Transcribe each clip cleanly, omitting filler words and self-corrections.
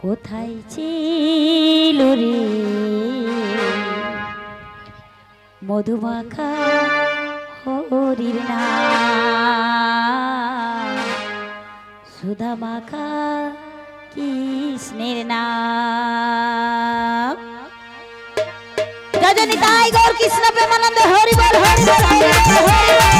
কোথায় ছিল রে মধুমাখা হরির নাম, সুধা মাখা কৃষ্ণের নাম। রজনী তাই গৌর কৃষ্ণ প্রেমানন্দ হরি বল হরি বল হরি বল হরি বল।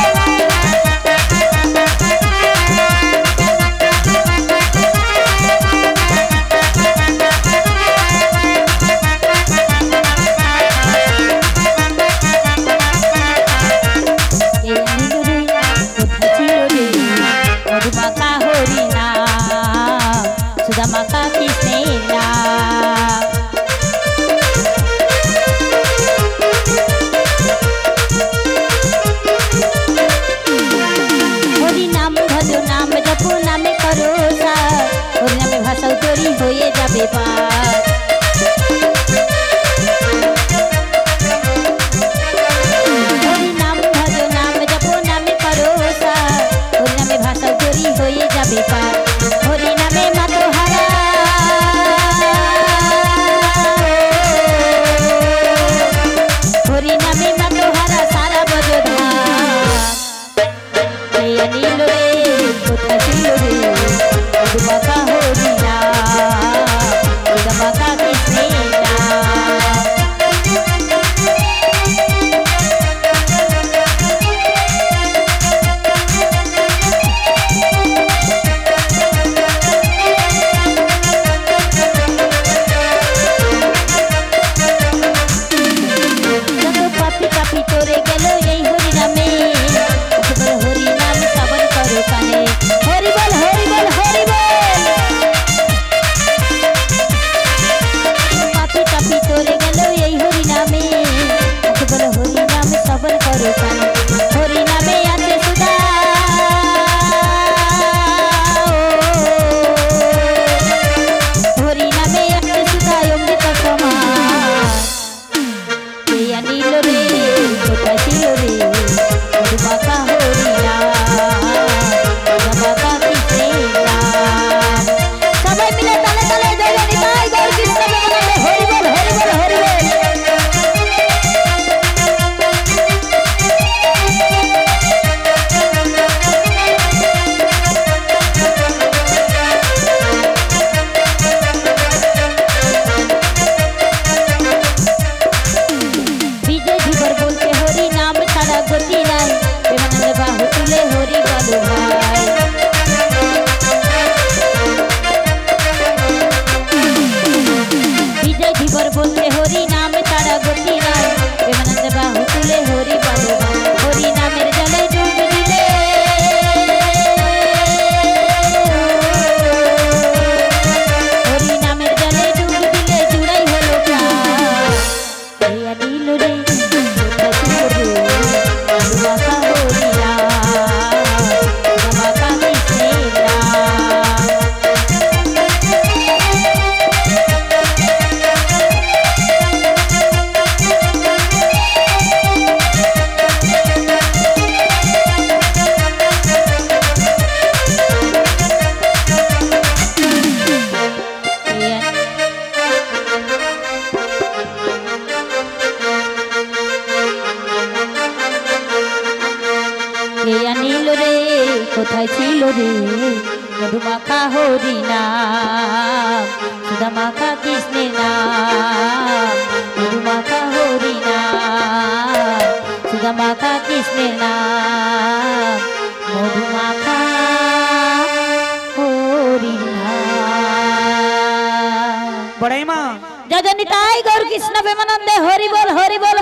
হয়ে যাবে পার হরি নাম ভজ নাম জপ নামে করো সার, হরি নামে ভাষা তরি হয়ে যাবে পার। হরি নামে মাতোহারা হরি নামে মাতোহারা সারা বজধাম। নীল রে কোথা ছিল রে মধুমাখা হরি बोलते हरि नाम तारा गति राय, प्रेमानंद बाहु तुले हरि बालु हरि नामेर जले डूब दिले हरि नामेर जले डूब दिले जुड़ाई हलो प्राण। या नील रे कोथाय रे मधुमाखा हरि नाम, मधुमाखा कृष्णेर नाम। নীল রে কোথায় ছিল রে মধুমাখা হরি নাম, সুধা মাখা কৃষ্ণের নাম। মধুমাখা হরি নাম, সুধা মাখা কৃষ্ণের নাম। মধুমাখা হরি নাম। বড়াই মা রজনী তাই গৌর কৃষ্ণ প্রেমানন্দে হরি বল হরি বল।